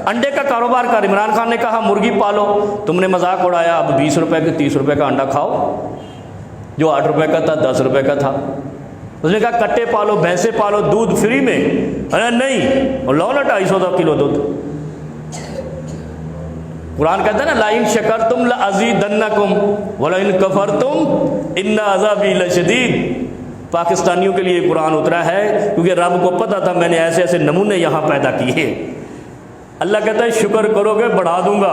انڈے کا کاروبار کر۔ عمران خان نے کہا مرغی پالو، تم نے مذاق اڑایا، اب 20 روپے کے 30 روپے کا انڈا کھاؤ، جو 8 روپے کا تھا 10 روپے کا تھا۔ اس نے کہا کٹے پالو، بھینسیں پالو، دودھ فری میں۔ ارے نہیں، اور لو نا 250 کلو دودھ۔ قرآن کہتا ہے نا لَئِن شَكَرْتُمْ لَأَزِيدَنَّكُمْ وَلَئِن كَفَرْتُمْ إِنَّ عَذَابِي لَشَدِيدٌ۔ پاکستانیوں کے لیے قرآن اترا ہے کیونکہ رب کو پتہ تھا میں نے ایسے ایسے نمونے یہاں پیدا کیے۔ اللہ کہتا ہے شکر کرو گے بڑھا دوں گا،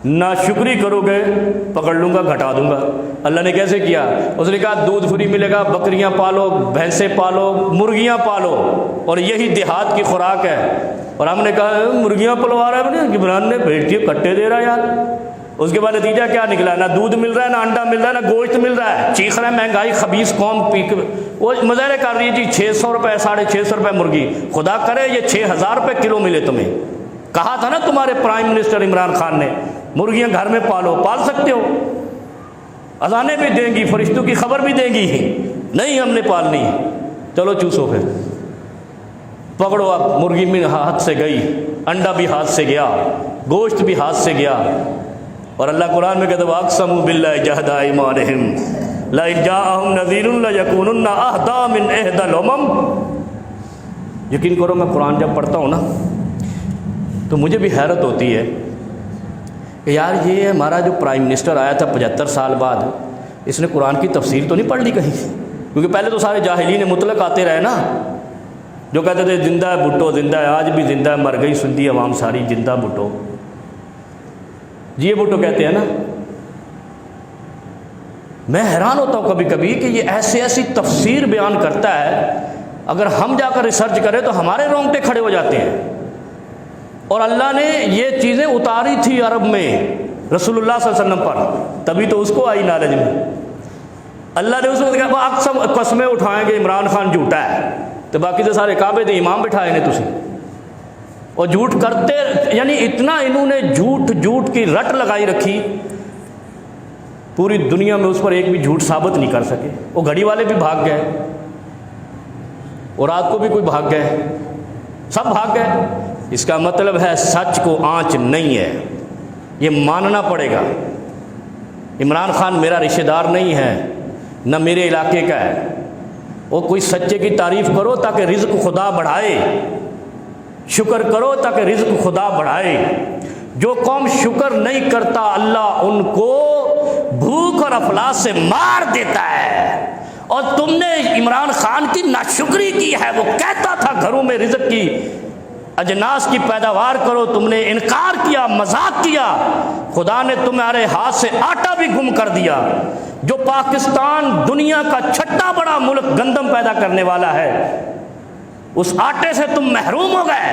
نا شکری کرو گے پکڑ لوں گا گھٹا دوں گا۔ اللہ نے کیسے کیا؟ اس نے کہا دودھ فری ملے گا، بکریاں پالو، بھینسیں پالو، مرغیاں پالو، اور یہی دیہات کی خوراک ہے۔ اور ہم نے کہا مرغیاں پلوا رہا ہے، عمران نے بھیج دیے کٹے دے رہا ہے یار۔ اس کے بعد نتیجہ کیا نکلا؟ نہ دودھ مل رہا ہے، نہ انڈا مل رہا ہے، نہ گوشت مل رہا ہے۔ چیخ رہا ہے مہنگائی خبیث قوم، وہ مظاہرے کر رہی ہے جی 600 روپے 650 روپے مرغی، خدا کرے یہ 6000 روپے کلو ملے تمہیں۔ کہا تھا نا تمہارے پرائم منسٹر عمران خان نے مرغیاں گھر میں پالو، پال سکتے ہو، اذانیں بھی دیں گی، فرشتوں کی خبر بھی دیں گی، نہیں ہم نے پالنی، چلو چوسو پھر پکڑو۔ اب مرغی بھی ہاتھ سے گئی، انڈا بھی ہاتھ سے گیا، گوشت بھی ہاتھ سے گیا۔ اور اللہ قرآن میں کہتا ہے وَأَقْسَمُوا بِاللَّهِ جَهْدَ أَيْمَانِهِمْ لَئِن جَاءَهُمْ نَذِيرٌ لَيَكُونُنَّ أَهْدَىٰ مِنْ إِحْدَى الْأُمَمِ۔ یقین کرو میں قرآن جب پڑھتا ہوں نا تو مجھے بھی حیرت ہوتی ہے کہ یار یہ ہمارا جو پرائم منسٹر آیا تھا 75 سال بعد، اس نے قرآن کی تفسیر تو نہیں پڑھ لی کہیں؟ کیونکہ پہلے تو سارے جاہلین مطلق آتے رہے نا، جو کہتے تھے زندہ ہے بھٹو، زندہ ہے، آج بھی زندہ ہے، مر گئی سندھی عوام ساری، زندہ بھٹو، جی بھٹو کہتے ہیں نا۔ میں حیران ہوتا ہوں کبھی کبھی کہ یہ ایسی تفسیر بیان کرتا ہے، اگر ہم جا کر ریسرچ کریں تو ہمارے رونگٹے کھڑے ہو جاتے ہیں۔ اور اللہ نے یہ چیزیں اتاری تھی عرب میں رسول اللہ صلی اللہ علیہ وسلم پر، تبھی تو اس کو آئی نالج میں۔ اللہ نے اس وقت کہا اقسم قسمیں اٹھائیں گے عمران خان جھوٹا ہے، تو باقی تو سارے کعبے دے امام بٹھائے نے تسی، اور جھوٹ کرتے، یعنی اتنا انہوں نے جھوٹ کی رٹ لگائی رکھی، پوری دنیا میں اس پر ایک بھی جھوٹ ثابت نہیں کر سکے۔ وہ گھڑی والے بھی بھاگ گئے، اور رات کو بھی کوئی بھاگ گئے، سب بھاگ گئے۔ اس کا مطلب ہے سچ کو آنچ نہیں ہے، یہ ماننا پڑے گا۔ عمران خان میرا رشتہ دار نہیں ہے، نہ میرے علاقے کا ہے۔ وہ کوئی سچے کی تعریف کرو تاکہ رزق خدا بڑھائے، شکر کرو تاکہ رزق خدا بڑھائے۔ جو قوم شکر نہیں کرتا اللہ ان کو بھوک اور افلاس سے مار دیتا ہے۔ اور تم نے عمران خان کی ناشکری کی ہے، وہ کہتا تھا گھروں میں رزق کی اجناس کی پیداوار کرو، تم نے انکار کیا، مذاق کیا، خدا نے تمہارے ہاتھ سے آٹا بھی گم کر دیا۔ جو پاکستان دنیا کا چھٹا بڑا ملک گندم پیدا کرنے والا ہے، اس آٹے سے تم محروم ہو گئے۔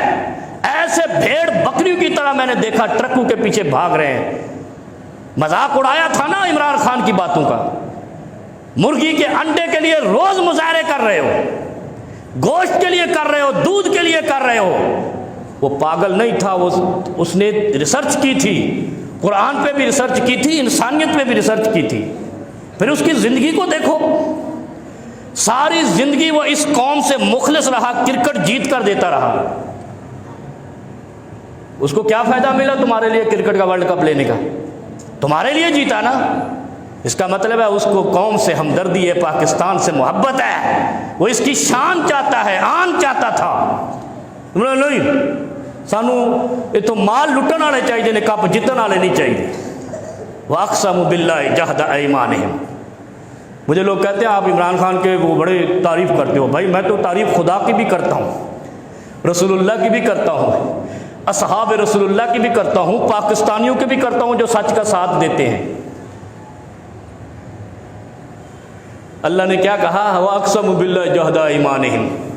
ایسے بھیڑ بکریوں کی طرح میں نے دیکھا ٹرکوں کے پیچھے بھاگ رہے ہیں۔ مذاق اڑایا تھا نا عمران خان کی باتوں کا، مرغی کے انڈے کے لیے روز مظاہرے کر رہے ہو، گوشت کے لیے کر رہے ہو، دودھ کے لیے کر رہے ہو۔ وہ پاگل نہیں تھا، اس نے ریسرچ کی تھی، قرآن پہ بھی ریسرچ کی تھی، انسانیت پہ بھی ریسرچ کی تھی۔ پھر اس کی زندگی کو دیکھو، ساری زندگی وہ اس قوم سے مخلص رہا، کرکٹ جیت کر دیتا رہا۔ اس کو کیا فائدہ ملا تمہارے لیے کرکٹ کا ورلڈ کپ لینے کا؟ تمہارے لیے جیتا نا۔ اس کا مطلب ہے اس کو قوم سے ہمدردی ہے، پاکستان سے محبت ہے، وہ اس کی شان چاہتا ہے، آن چاہتا تھا۔ نہیں سانو یہ تو مال لٹن والے چاہیے نے، کپ جتن والے نہیں چاہیے۔ وَأَقْسَمُوا بِاللَّهِ جَهْدَ أَيْمَانِهِمْ۔ مجھے لوگ کہتے ہیں آپ عمران خان کے وہ بڑے تعریف کرتے ہو، بھائی میں تو تعریف خدا کی بھی کرتا ہوں، رسول اللہ کی بھی کرتا ہوں، اصحاب رسول اللہ کی بھی کرتا ہوں، پاکستانیوں کی بھی کرتا ہوں جو سچ کا ساتھ دیتے ہیں۔ اللہ نے کیا کہا؟ وَأَقْسَمُوا بِاللَّهِ جَهْدَ أَيْمَانِهِمْ۔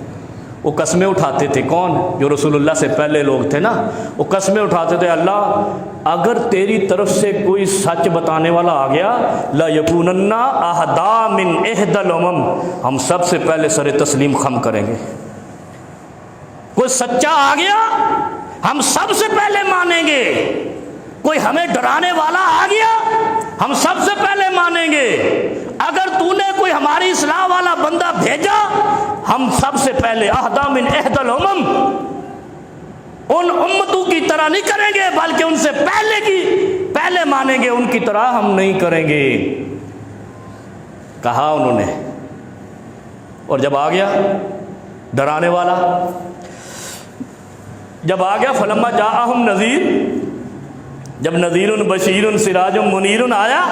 وہ قسمیں اٹھاتے تھے، کون؟ جو رسول اللہ سے پہلے لوگ تھے نا، وہ قسمیں اٹھاتے تھے، اللہ اگر تیری طرف سے کوئی سچ بتانے والا آ گیا، لا یکونن اہدیٰ من احدی الامم، ہم سب سے پہلے سر تسلیم خم کریں گے۔ کوئی سچا آ گیا ہم سب سے پہلے مانیں گے، کوئی ہمیں ڈرانے والا آ گیا ہم سب سے پہلے مانیں گے۔ اگر تو نے کوئی ہماری اصلاح والا بندہ بھیجا، ہم سب سے پہلے اہدیٰ من احدی الامم، ان امتوں کی طرف طرح نہیں کریں گے بلکہ ان سے پہلے مانیں گے، ان کی طرح ہم نہیں کریں گے، کہا انہوں نے۔ اور جب آ گیا ڈرانے والا، جب آ گیا فلما جاءہم نذیر، جب نذیر بشیر سراج منیر آیا،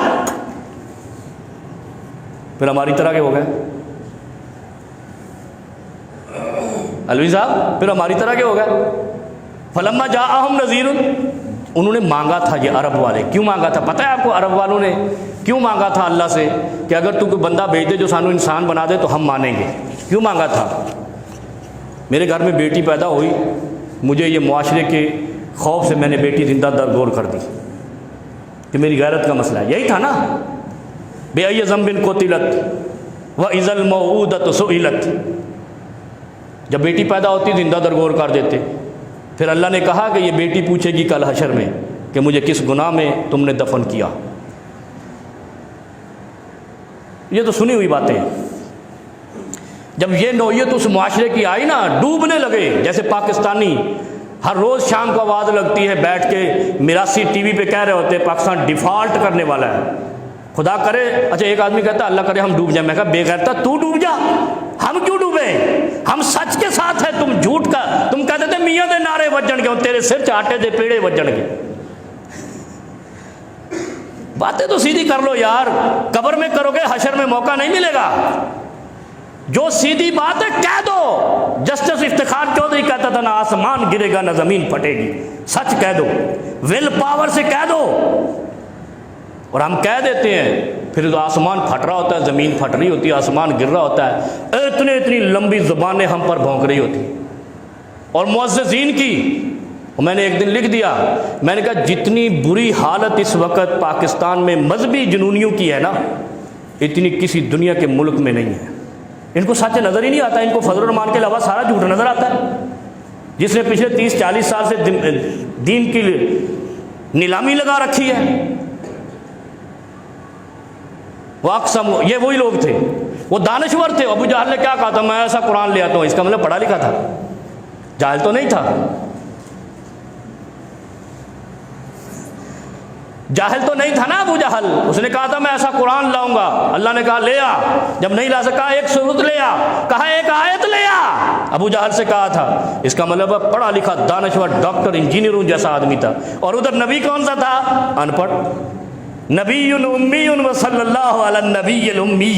پھر ہماری طرح کے ہو گئے الوی صاحب، پھر ہماری طرح کے ہو گئے۔ فلما جاءہم نذیر، انہوں نے مانگا تھا یہ عرب والے، کیوں مانگا تھا پتہ ہے آپ کو؟ عرب والوں نے کیوں مانگا تھا اللہ سے کہ اگر تو کوئی بندہ بھیج دے جو سانو انسان بنا دے تو ہم مانیں گے؟ کیوں مانگا تھا؟ میرے گھر میں بیٹی پیدا ہوئی، مجھے یہ معاشرے کے خوف سے میں نے بیٹی زندہ درگور کر دی کہ میری غیرت کا مسئلہ ہے، یہی تھا نا، بے ای ذنب قتلت واذا الموءودۃ سئلت، جب بیٹی پیدا ہوتی زندہ درگور کر دیتے۔ پھر اللہ نے کہا کہ یہ بیٹی پوچھے گی کل حشر میں کہ مجھے کس گناہ میں تم نے دفن کیا۔ یہ تو سنی ہوئی باتیں۔ جب یہ نوعیت اس معاشرے کی آئی نا، ڈوبنے لگے، جیسے پاکستانی ہر روز شام کو آواز لگتی ہے بیٹھ کے میراثی ٹی وی پہ کہہ رہے ہوتے ہیں پاکستان ڈیفالٹ کرنے والا ہے، خدا کرے۔ اچھا ایک آدمی کہتا ہے اللہ کرے ہم ڈوب جائیں، میں کہا بے غیرتا تو ڈوب جا، ہم کیوں ڈوبے؟ ہم سچ کے ساتھ ہیں، تم جھوٹ کا، تم کہتے تھے میاں دے نعرے وجن گے، تیرے سر چاٹے دے پیڑے وجن گے۔ باتیں تو سیدھی کر لو یار، قبر میں کرو گے حشر میں موقع نہیں ملے گا۔ جو سیدھی بات ہے کہہ دو۔ جسٹس افتخار چودھری کہتا تھا نہ آسمان گرے گا نہ زمین پھٹے گی، سچ کہہ دو، ول پاور سے کہہ دو۔ اور ہم کہہ دیتے ہیں، پھر تو آسمان پھٹ رہا ہوتا ہے، زمین پھٹ رہی ہوتی ہے، آسمان گر رہا ہوتا ہے، اتنی لمبی زبانیں ہم پر بھونک رہی ہوتی۔ اور معززین کی میں نے ایک دن لکھ دیا، میں نے کہا جتنی بری حالت اس وقت پاکستان میں مذہبی جنونیوں کی ہے نا، اتنی کسی دنیا کے ملک میں نہیں ہے۔ ان کو سچ نظر ہی نہیں آتا، ان کو فضل الرحمان کے علاوہ سارا جھوٹ نظر آتا ہے۔ جس نے پچھلے 30-40 سال سے دین کی نیلامی لگا رکھی ہے، وہ اقسم، یہ وہی لوگ تھے، وہ دانشور تھے۔ ابو جہل نے کیا کہا تھا؟ میں ایسا قرآن لے آتا ہوں، اس کا مطلب پڑھا لکھا تھا، جاہل تو نہیں تھا۔ جاہل تو نہیں تھا نا ابو جہل، اس نے کہا تھا میں ایسا قرآن لاؤں گا، اللہ نے کہا لے آ، جب نہیں لا سکا ایک سورت لے آ، کہا ایک آیت لے آ، ابو جہل سے کہا تھا، اس کا مطلب پڑھا لکھا دانشور ڈاکٹر انجینئروں جیسا آدمی تھا۔ اور ادھر نبی کون سا تھا؟ ان پڑھ، نبی امی وصلی اللہ علی النبی الامی،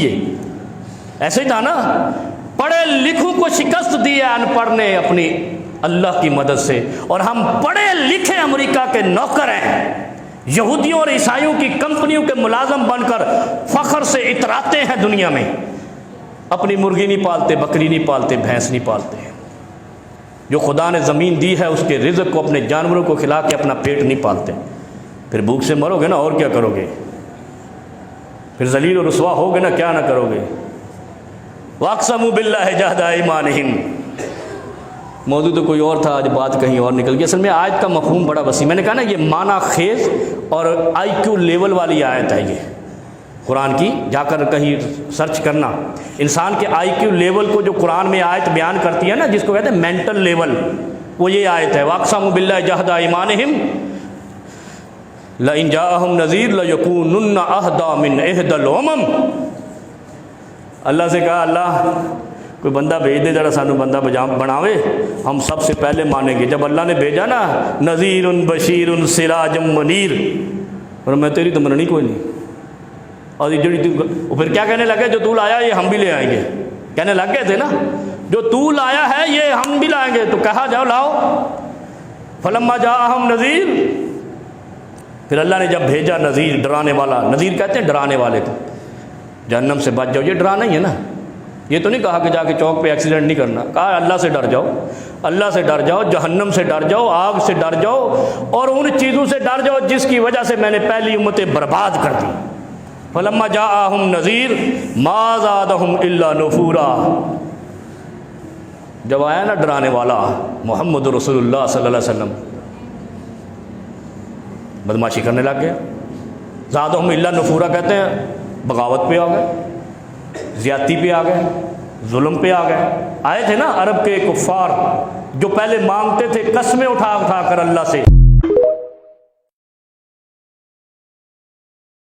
ایسے ہی تھا نا۔ پڑھے لکھوں کو شکست دی ہے ان پڑھ نے اپنی اللہ کی مدد سے، اور ہم پڑھے لکھے امریکہ کے نوکر ہیں، یہودیوں اور عیسائیوں کی کمپنیوں کے ملازم بن کر فخر سے اتراتے ہیں دنیا میں، اپنی مرغی نہیں پالتے، بکری نہیں پالتے، بھینس نہیں پالتے۔ جو خدا نے زمین دی ہے اس کے رزق کو اپنے جانوروں کو کھلا کے اپنا پیٹ نہیں پالتے، پھر بھوک سے مرو گے نا، اور کیا کرو گے؟ پھر ذلیل و رسوا ہوگے نا، کیا نہ کرو گے؟ وَأَقْسَمُوا بِاللَّهِ جَهْدَ أَيْمَانِهِمْ۔ موضوع تو کوئی اور تھا، آج بات کہیں اور نکل گئی۔ اصل میں آیت کا مفہوم بڑا وسیع، میں نے کہا نا یہ معنی خیز اور آئی کیو لیول والی آیت ہے یہ قرآن کی، جا کر کہیں سرچ کرنا۔ انسان کے آئی کیو لیول کو جو قرآن میں آیت بیان کرتی ہے نا، جس کو کہتے ہیں مینٹل لیول، وہ یہ آیت ہے، وَأَقْسَمُوا بِاللَّهِ جَهْدَ أَيْمَانِهِمْ لَإِنْ جَاءَهُمْ نَذِيرٌ لَيَكُونُنَّ أَهْدَىٰ مِنْ إِحْدَى الْأُمَمِ۔ اللہ سے کہا اللہ کوئی بندہ بھیج دے، ذرا سانو بندہ بناوے، ہم سب سے پہلے مانیں گے۔ جب اللہ نے بھیجا نا نذیر بشیر سراج منیر، اور میں تیری تو مننی کوئی نہیں، اور پھر کیا کہنے لگے جو تو لایا یہ ہم بھی لے آئیں گے، کہنے لگ گئے تھے نا جو تو لایا ہے یہ ہم بھی لائیں گے، تو کہا جاؤ لاؤ۔ فلما جاءہم نذیر، پھر اللہ نے جب بھیجا نذیر، ڈرانے والا، نذیر کہتے ہیں ڈرانے والے کو، جہنم سے بچ جاؤ، یہ ڈرانا ہی ہے نا۔ یہ تو نہیں کہا کہ جا کے چوک پہ ایکسیڈنٹ نہیں کرنا، کہا اللہ سے ڈر جاؤ، اللہ سے ڈر جاؤ، جہنم سے ڈر جاؤ، آگ سے ڈر جاؤ، اور ان چیزوں سے ڈر جاؤ جس کی وجہ سے میں نے پہلی امتیں برباد کر دی۔ فلما جاءہم نذیر ما زادہم الا نفورا، جب آیا نا ڈرانے والا محمد رسول اللہ صلی اللہ علیہ وسلم، بدماشی کرنے لگ گیا۔ زادہم الا نفورا کہتے ہیں بغاوت پہ آ گئے، زیادتی پہ آ گئے، ظلم پہ آ گئے۔ آئے تھے نا عرب کے کفار جو پہلے مانگتے تھے قسمیں اٹھا اٹھا کر اللہ سے